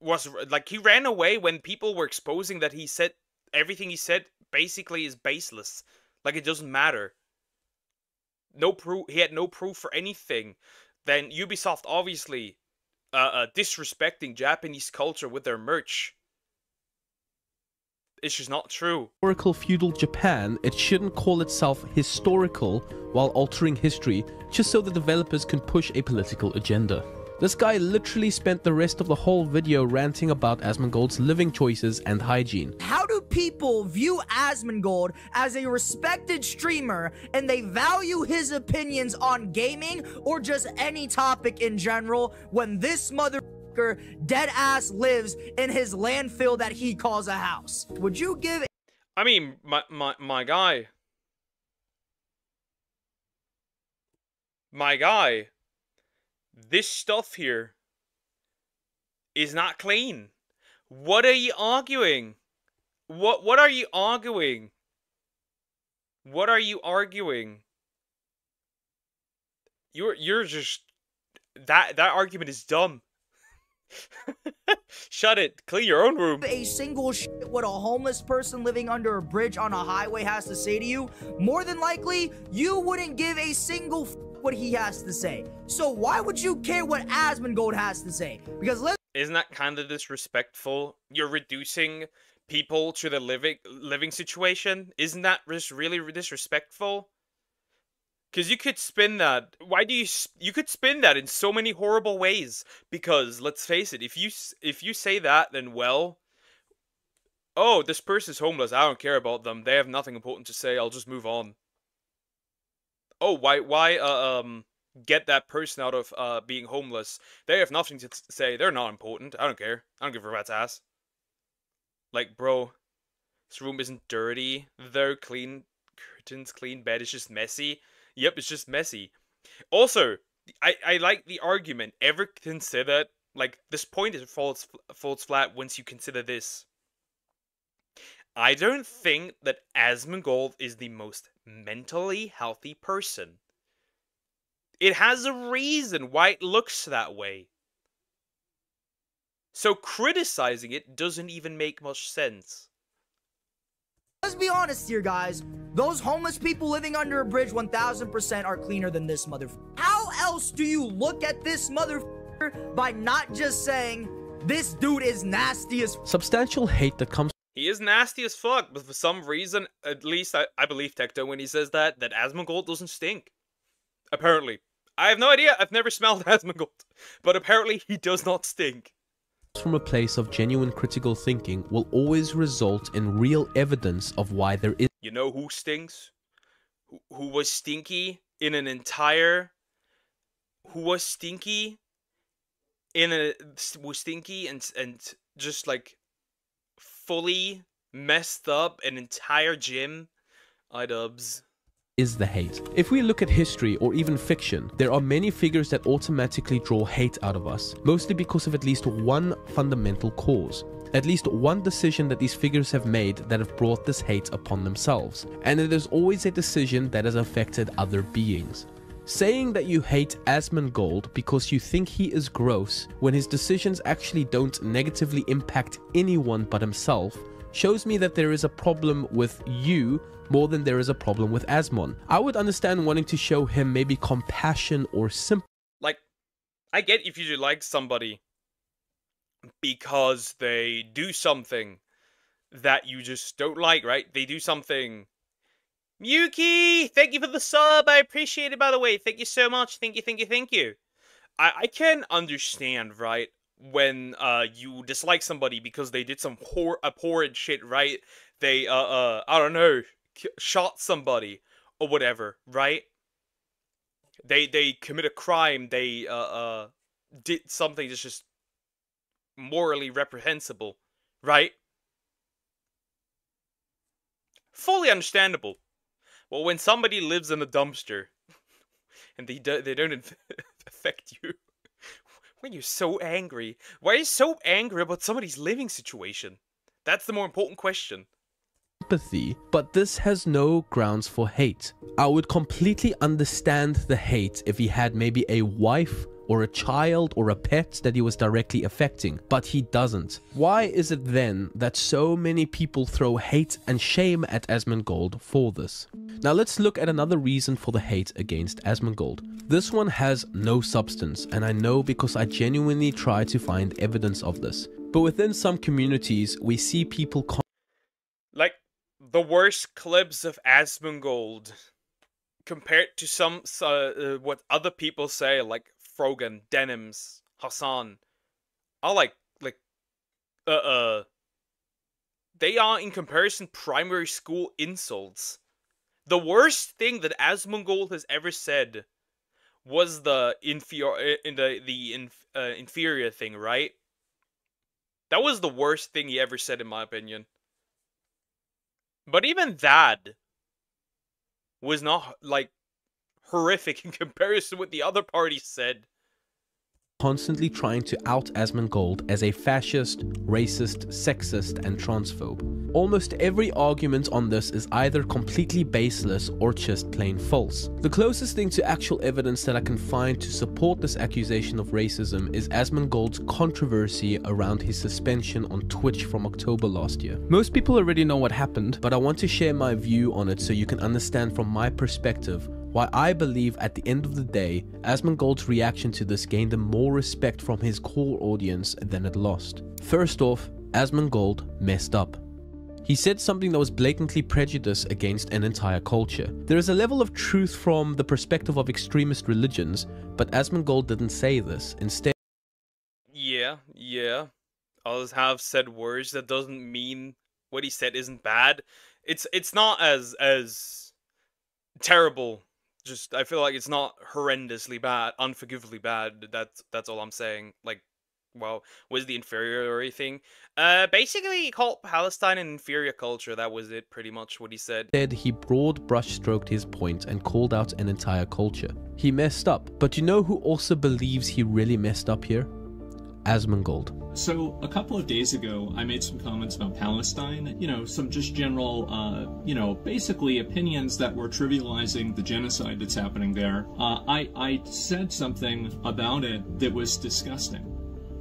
was like, he ran away when people were exposing that he said everything he said basically is baseless. Like, it doesn't matter. No proof. He had no proof for anything. Then Ubisoft obviously disrespecting Japanese culture with their merch. It's just not true. Historical feudal Japan, it shouldn't call itself historical while altering history just so the developers can push a political agenda. This guy literally spent the rest of the whole video ranting about Asmongold's living choices and hygiene. How do people view Asmongold as a respected streamer and they value his opinions on gaming or just any topic in general when this motherfucker dead ass lives in his landfill that he calls a house? Would you give... I mean, my guy. My guy. This stuff here is not clean. What are you arguing? What are you arguing? What are you arguing? You're just that argument is dumb. Shut it. Clean your own room. A single shit what a homeless person living under a bridge on a highway has to say to you, more than likely you wouldn't give a single what he has to say. So why would you care what Asmongold has to say? Because isn't that kind of disrespectful? You're reducing people to the living situation. Isn't that just really disrespectful? Because you could spin that. Why do you could spin that in so many horrible ways? Because let's face it, if you say that, then well, oh, this person's homeless. I don't care about them. They have nothing important to say. I'll just move on. Oh, why get that person out of being homeless? They have nothing to say. They're not important. I don't care. I don't give a rat's ass. Like, bro, this room isn't dirty. They're clean curtains, clean bed. It's just messy. Yep, it's just messy. Also, I like the argument. Ever consider, like, this point is falls flat once you consider this. I don't think that Asmongold is the most mentally healthy person. It has a reason why it looks that way. So criticizing it doesn't even make much sense. Let's be honest here, guys. Those homeless people living under a bridge 1000% are cleaner than this motherfucker. How else do you look at this motherfucker by not just saying, this dude is nasty as... Substantial hate that comes... He is nasty as fuck, but for some reason, at least I believe Tecto when he says that Asmongold doesn't stink. Apparently. I have no idea, I've never smelled Asmongold, but apparently he does not stink. From a place of genuine critical thinking will always result in real evidence of why there is... You know who stinks? Who was stinky in an entire... Who was stinky in a... Was stinky and just like... fully messed up an entire gym? iDubbbz. Is the hate. If we look at history or even fiction, there are many figures that automatically draw hate out of us, mostly because of at least one fundamental cause. At least one decision that these figures have made that have brought this hate upon themselves. And it is always a decision that has affected other beings. Saying that you hate Asmongold because you think he is gross when his decisions actually don't negatively impact anyone but himself shows me that there is a problem with you more than there is a problem with Asmon. I would understand wanting to show him maybe compassion or sympathy. Like, I get if you like somebody because they do something that you just don't like, right? They do something... Yuki! Thank you for the sub! I appreciate it, by the way. Thank you so much. Thank you. I can understand, right, when you dislike somebody because they did some abhorrent shit, right? They, I don't know, shot somebody or whatever, right? They commit a crime, they did something that's just morally reprehensible, right? Fully understandable. Well, when somebody lives in a dumpster and they don't affect you, when you're so angry, why are you so angry about somebody's living situation? That's the more important question. But this has no grounds for hate. I would completely understand the hate if he had maybe a wife or a child or a pet that he was directly affecting, but he doesn't. Why is it then that so many people throw hate and shame at Asmongold for this? Now let's look at another reason for the hate against Asmongold. This one has no substance, and I know because I genuinely try to find evidence of this. But within some communities, we see people like the worst clips of Asmongold compared to some what other people say, like Frogan, Denims, Hassan are like they are, in comparison, primary school insults. The worst thing that Asmongold has ever said was the inferior thing, right? That was the worst thing he ever said, in my opinion. But even that was not, like, horrific in comparison with the other party said. Constantly trying to out Asmongold as a fascist, racist, sexist, and transphobe. Almost every argument on this is either completely baseless or just plain false. The closest thing to actual evidence that I can find to support this accusation of racism is Asmongold's controversy around his suspension on Twitch from October last year. Most people already know what happened, but I want to share my view on it so you can understand from my perspective why I believe at the end of the day, Asmongold's reaction to this gained him more respect from his core audience than it lost. First off, Asmongold messed up. He said something that was blatantly prejudice against an entire culture. There is a level of truth from the perspective of extremist religions, but Asmongold didn't say this. Instead, yeah. Others have said words. That doesn't mean what he said isn't bad. It's not as terrible. Just, I feel like it's not horrendously bad, unforgivably bad. That's all I'm saying. Like, well, was the inferiority thing? Basically, he called Palestine an inferior culture. That was it, pretty much what he said. He broad brushstroked his point and called out an entire culture. He messed up, but you know who also believes he really messed up here? Asmongold. So, a couple of days ago, I made some comments about Palestine, you know, some just general, basically opinions that were trivializing the genocide that's happening there. I said something about it that was disgusting.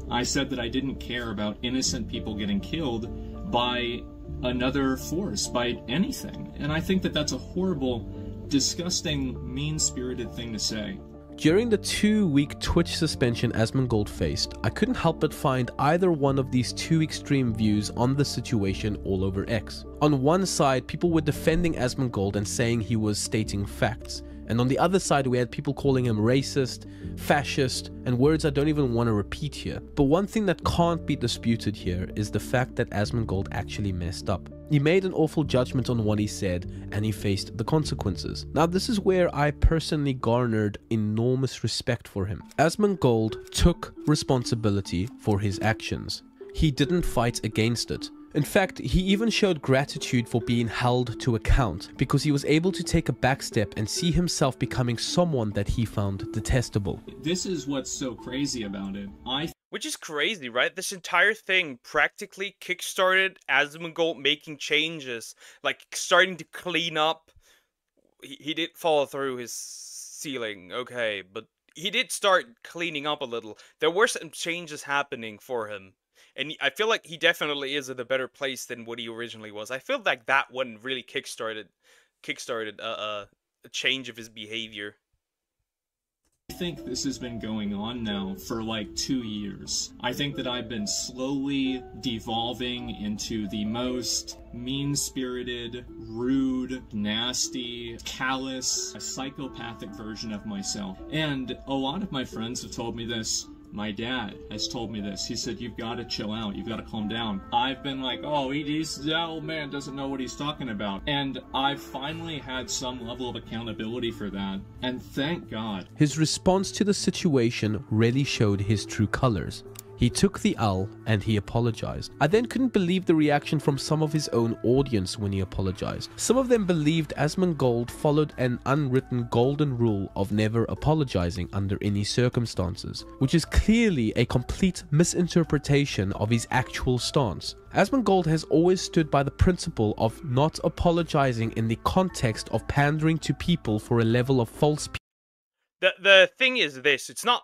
I said that I didn't care about innocent people getting killed by another force, by anything. And I think that that's a horrible, disgusting, mean-spirited thing to say. During the 2-week Twitch suspension Asmongold faced, I couldn't help but find either one of these two extreme views on the situation all over X. On one side, people were defending Asmongold and saying he was stating facts, and on the other side we had people calling him racist, fascist, and words I don't even want to repeat here. But one thing that can't be disputed here is the fact that Asmongold actually messed up. He made an awful judgment on what he said, and he faced the consequences. Now this is where I personally garnered enormous respect for him. Asmongold took responsibility for his actions. He didn't fight against it. In fact, he even showed gratitude for being held to account, because he was able to take a backstep and see himself becoming someone that he found detestable. This is what's so crazy about it. Which is crazy, right? This entire thing practically kickstarted Asmongold making changes, like starting to clean up. He did follow through his ceiling, okay, but he did start cleaning up a little. There were some changes happening for him. And I feel like he definitely is in a better place than what he originally was. I feel like that one really kickstarted a change of his behavior. I think this has been going on now for like 2 years. I think that I've been slowly devolving into the most mean-spirited, rude, nasty, callous, psychopathic version of myself. And a lot of my friends have told me this. My dad has told me this. He said, you've got to chill out. You've got to calm down. I've been like, oh, that old man doesn't know what he's talking about. And I've finally had some level of accountability for that. And thank God. His response to the situation really showed his true colors. He took the L and he apologized. I then couldn't believe the reaction from some of his own audience when he apologized. Some of them believed Asmongold followed an unwritten golden rule of never apologizing under any circumstances, which is clearly a complete misinterpretation of his actual stance. Asmongold has always stood by the principle of not apologizing in the context of pandering to people for a level of false. The thing is this, it's not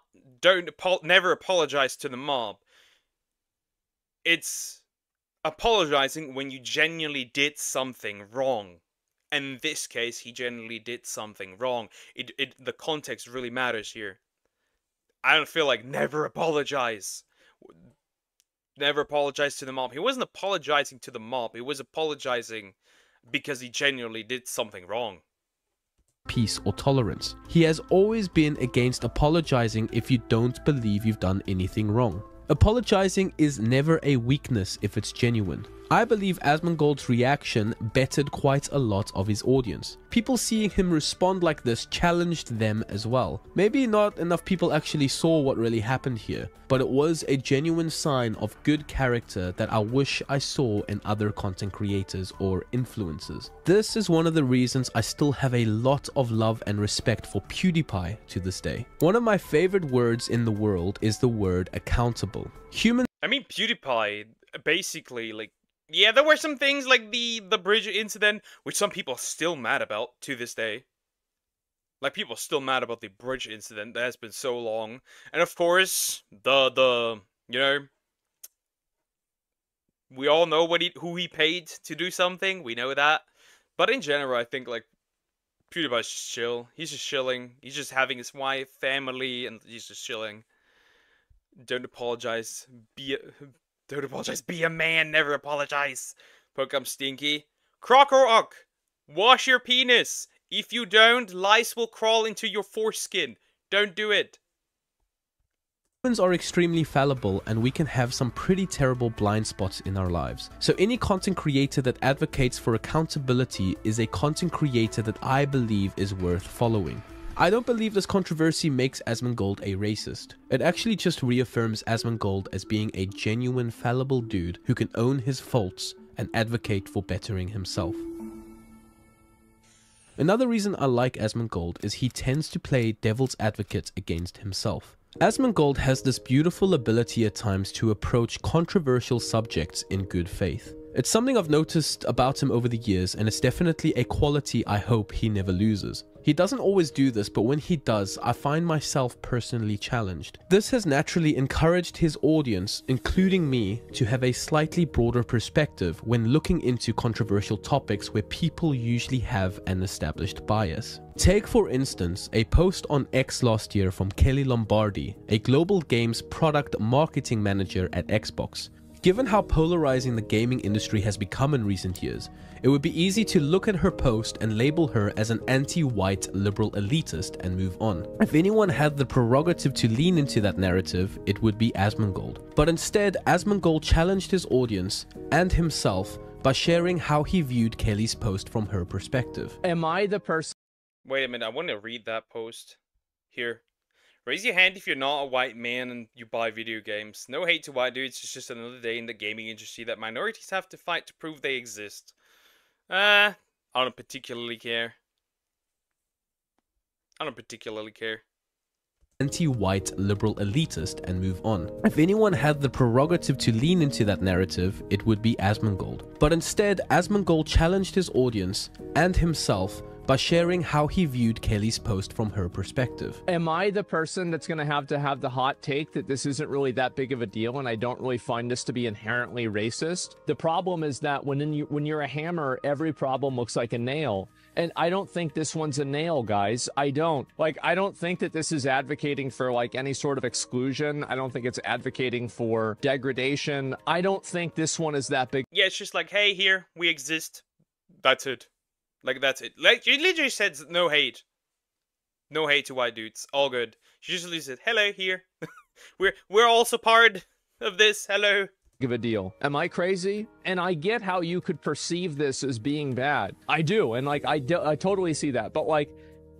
never apologize to the mob. It's apologizing when you genuinely did something wrong. And in this case, he genuinely did something wrong. The context really matters here. I don't feel like never apologize. Never apologize to the mob. He wasn't apologizing to the mob. He was apologizing because he genuinely did something wrong. peace or tolerance. He has always been against apologizing if you don't believe you've done anything wrong. Apologizing is never a weakness if it's genuine. I believe Asmongold's reaction bettered quite a lot of his audience. People seeing him respond like this challenged them as well. Maybe not enough people actually saw what really happened here, but it was a genuine sign of good character that I wish I saw in other content creators or influencers. This is one of the reasons I still have a lot of love and respect for PewDiePie to this day. One of my favorite words in the world is the word accountable. I mean, PewDiePie, basically, like, yeah, there were some things like the bridge incident, which some people are still mad about to this day. Like, people are still mad about the bridge incident that has been so long. And of course, you know, we all know who he paid to do something. We know that. But in general, I think, like, PewDiePie's just chill. He's just chilling. He's just having his wife, family, and he's just chilling. Don't apologize. Don't apologize. Be a man. Never apologize. Pokemon Stinky. Croc or Uck. Wash your penis. If you don't, lice will crawl into your foreskin. Don't do it. Humans are extremely fallible and we can have some pretty terrible blind spots in our lives. So any content creator that advocates for accountability is a content creator that I believe is worth following. I don't believe this controversy makes Asmongold a racist. It actually just reaffirms Asmongold as being a genuine fallible dude who can own his faults and advocate for bettering himself. Another reason I like Asmongold is he tends to play devil's advocate against himself. Asmongold has this beautiful ability at times to approach controversial subjects in good faith. It's something I've noticed about him over the years, and it's definitely a quality I hope he never loses. He doesn't always do this, but when he does, I find myself personally challenged. This has naturally encouraged his audience, including me, to have a slightly broader perspective when looking into controversial topics where people usually have an established bias. Take for instance a post on X last year from Kelly Lombardi, a global games product marketing manager at Xbox. Given how polarizing the gaming industry has become in recent years, it would be easy to look at her post and label her as an anti-white liberal elitist and move on. If anyone had the prerogative to lean into that narrative, it would be Asmongold. But instead, Asmongold challenged his audience and himself by sharing how he viewed Kelly's post from her perspective. Am I the person? Wait a minute, I want to read that post. Here. Raise your hand if you're not a white man and you buy video games. No hate to white dudes, it's just another day in the gaming industry that minorities have to fight to prove they exist. I don't particularly care. I don't particularly care. Anti-white liberal elitist and move on. If anyone had the prerogative to lean into that narrative, it would be Asmongold. But instead, Asmongold challenged his audience and himself by sharing how he viewed Kelly's post from her perspective. Am I the person that's going to have the hot take that this isn't really that big of a deal and I don't really find this to be inherently racist? The problem is that when you're a hammer, every problem looks like a nail. And I don't think this one's a nail, guys. I don't think that this is advocating for like any sort of exclusion. I don't think it's advocating for degradation. I don't think this one is that big. Yeah, it's just like, hey, here, we exist. That's it. Like, that's it. Like, she literally said no hate. No hate to white dudes. All good. She just literally said, hello, here. we're also part of this. Hello. Of a deal. Am I crazy? And I get how you could perceive this as being bad. I do. And like, I totally see that. But like,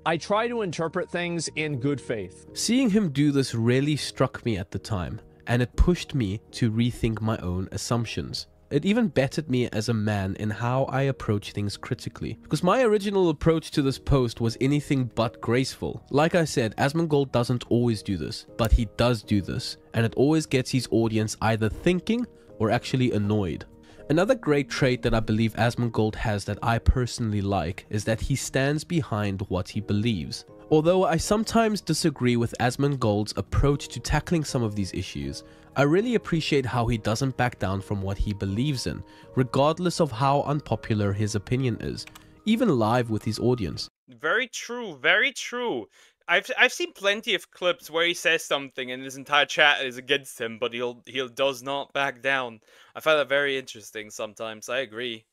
I try to interpret things in good faith. Seeing him do this really struck me at the time, and it pushed me to rethink my own assumptions. It even bettered me as a man in how I approach things critically, because my original approach to this post was anything but graceful. Like I said, Asmongold doesn't always do this, but he does do this, and it always gets his audience either thinking or actually annoyed. Another great trait that I believe Asmongold has that I personally like is that he stands behind what he believes. Although I sometimes disagree with Asmongold's approach to tackling some of these issues, I really appreciate how he doesn't back down from what he believes in, regardless of how unpopular his opinion is, even live with his audience. Very true, very true. I've seen plenty of clips where he says something and his entire chat is against him, but he does not back down. I find that very interesting sometimes, I agree.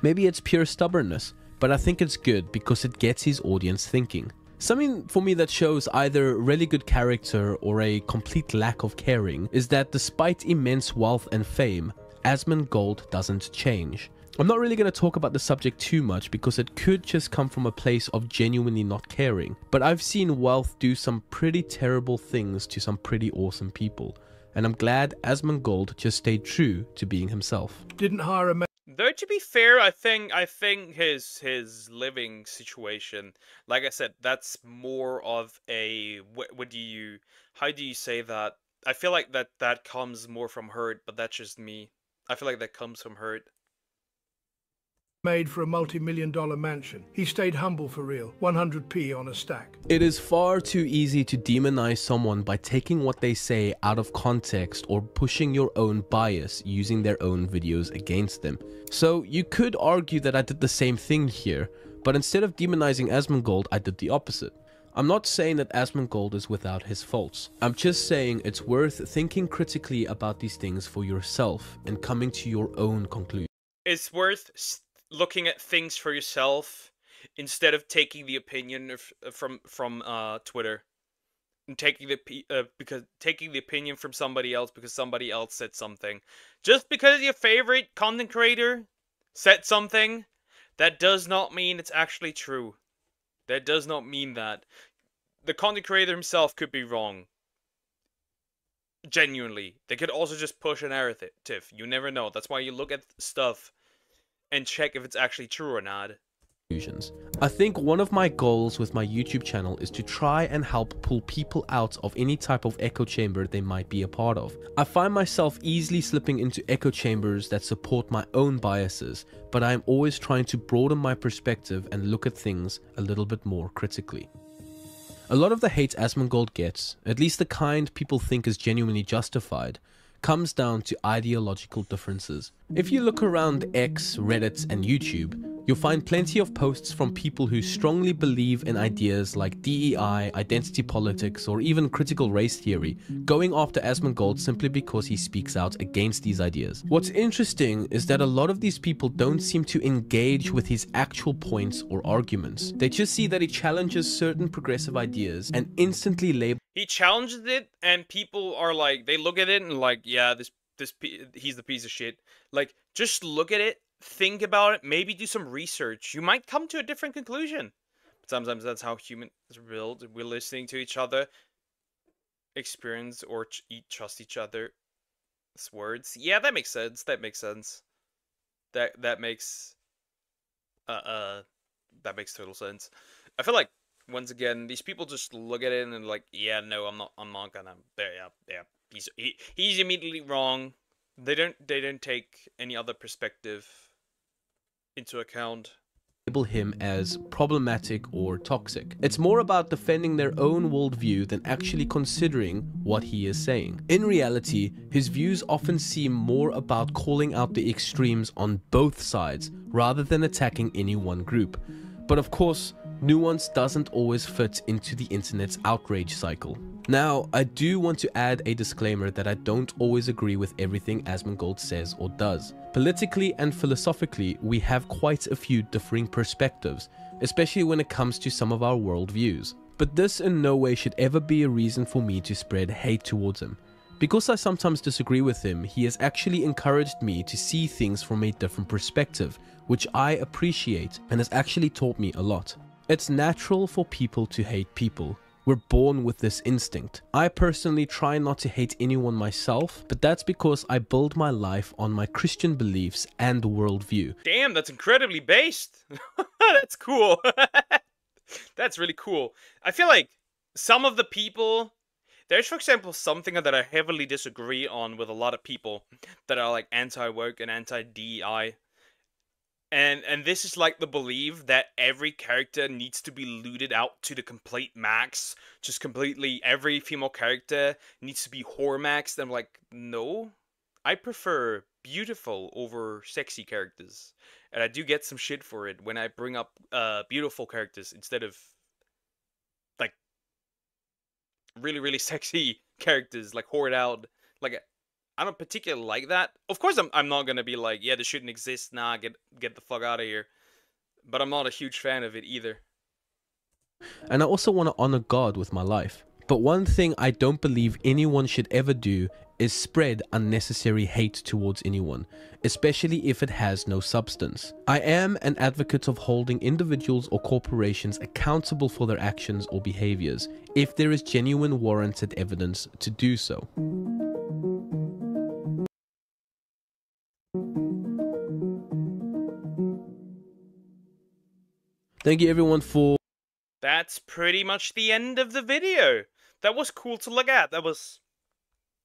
Maybe it's pure stubbornness. but I think it's good because it gets his audience thinking. Something for me that shows either really good character or a complete lack of caring is that despite immense wealth and fame, Asmongold doesn't change. I'm not really going to talk about the subject too much because it could just come from a place of genuinely not caring, but I've seen wealth do some pretty terrible things to some pretty awesome people, and I'm glad Asmongold just stayed true to being himself. Didn't hire a man. Though to be fair, I think his living situation, like I said, that's more of a how do you say that? I feel like that comes more from hurt, but that's just me. I feel like that comes from hurt. Made for a multi-million-dollar mansion. He stayed humble for real. 100p on a stack. It is far too easy to demonize someone by taking what they say out of context or pushing your own bias using their own videos against them. So you could argue that I did the same thing here, but instead of demonizing Asmongold, I did the opposite. I'm not saying that Asmongold is without his faults. I'm just saying it's worth thinking critically about these things for yourself and coming to your own conclusion. It's worth looking at things for yourself instead of taking the opinion from Twitter and taking the opinion from somebody else because somebody else said something. Just because your favorite content creator said something, that does not mean it's actually true. That does not mean that. The content creator himself could be wrong. Genuinely. They could also just push a narrative. You never know. That's why you look at stuff and check if it's actually true or not. I think one of my goals with my YouTube channel is to try and help pull people out of any type of echo chamber they might be a part of. I find myself easily slipping into echo chambers that support my own biases, but I am always trying to broaden my perspective and look at things a little bit more critically. A lot of the hate Asmongold gets, at least the kind people think is genuinely justified, comes down to ideological differences. If you look around X, Reddit, and YouTube, you'll find plenty of posts from people who strongly believe in ideas like DEI, identity politics, or even critical race theory, going after Asmongold simply because he speaks out against these ideas. What's interesting is that a lot of these people don't seem to engage with his actual points or arguments. They just see that he challenges certain progressive ideas and instantly label He challenges it, and people are like, they look at it and like, yeah, he's the piece of shit. Like, just look at it, think about it, maybe do some research. You might come to a different conclusion. But sometimes that's how humans are built. We're listening to each other, experience or trust each other's words. Yeah, that makes sense. That makes sense. That makes total sense. I feel like, once again, these people just look at it and like, yeah, no, I'm not gonna. Yeah. He's immediately wrong. They don't take any other perspective into account. Label him as problematic or toxic. It's more about defending their own worldview than actually considering what he is saying. In reality, his views often seem more about calling out the extremes on both sides rather than attacking any one group. But of course, nuance doesn't always fit into the internet's outrage cycle. Now, I do want to add a disclaimer that I don't always agree with everything Asmongold says or does. Politically and philosophically, we have quite a few differing perspectives, especially when it comes to some of our worldviews. But this in no way should ever be a reason for me to spread hate towards him. Because I sometimes disagree with him, he has actually encouraged me to see things from a different perspective, which I appreciate and has actually taught me a lot. It's natural for people to hate people. We're born with this instinct. I personally try not to hate anyone myself, but that's because I build my life on my Christian beliefs and worldview. Damn, that's incredibly based. That's cool. That's really cool. I feel like some of the people... There's, for example, something that I heavily disagree on with a lot of people that are like anti-woke and anti-DEI. And this is like the belief that every character needs to be looted out to the complete max. Just completely, every female character needs to be whore maxed. I'm like, no. I prefer beautiful over sexy characters. And I do get some shit for it when I bring up beautiful characters instead of like really, really sexy characters, like whored out. Like, I don't particularly like that. Of course, I'm not gonna be like, yeah, this shouldn't exist. Nah, get the fuck out of here. but I'm not a huge fan of it either. And I also want to honor God with my life. But one thing I don't believe anyone should ever do is spread unnecessary hate towards anyone, especially if it has no substance. I am an advocate of holding individuals or corporations accountable for their actions or behaviors, if there is genuine warranted evidence to do so. Thank you everyone for... That's pretty much the end of the video. That was cool to look at. That was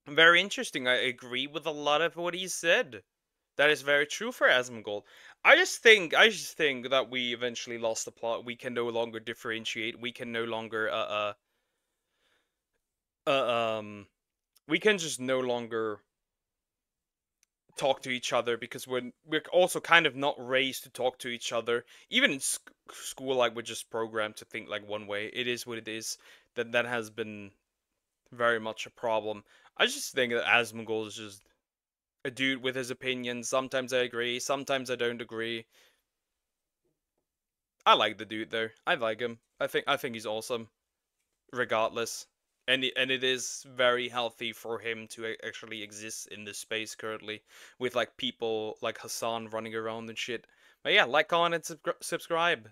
very interesting. I agree with a lot of what he said. That is very true for Asmongold. I just think that we eventually lost the plot. We can no longer differentiate. We can no longer we can just no longer talk to each other, because we're also kind of not raised to talk to each other. Even in school, like, we're just programmed to think like one way. It is what it is. That has been very much a problem. I just think that Asmongold is just a dude with his opinions. Sometimes I agree, sometimes I don't agree. I like the dude though. I like him. I think he's awesome, regardless. And it is very healthy for him to actually exist in this space currently, with like people like Hassan running around and shit. But yeah, like, comment, and subscribe.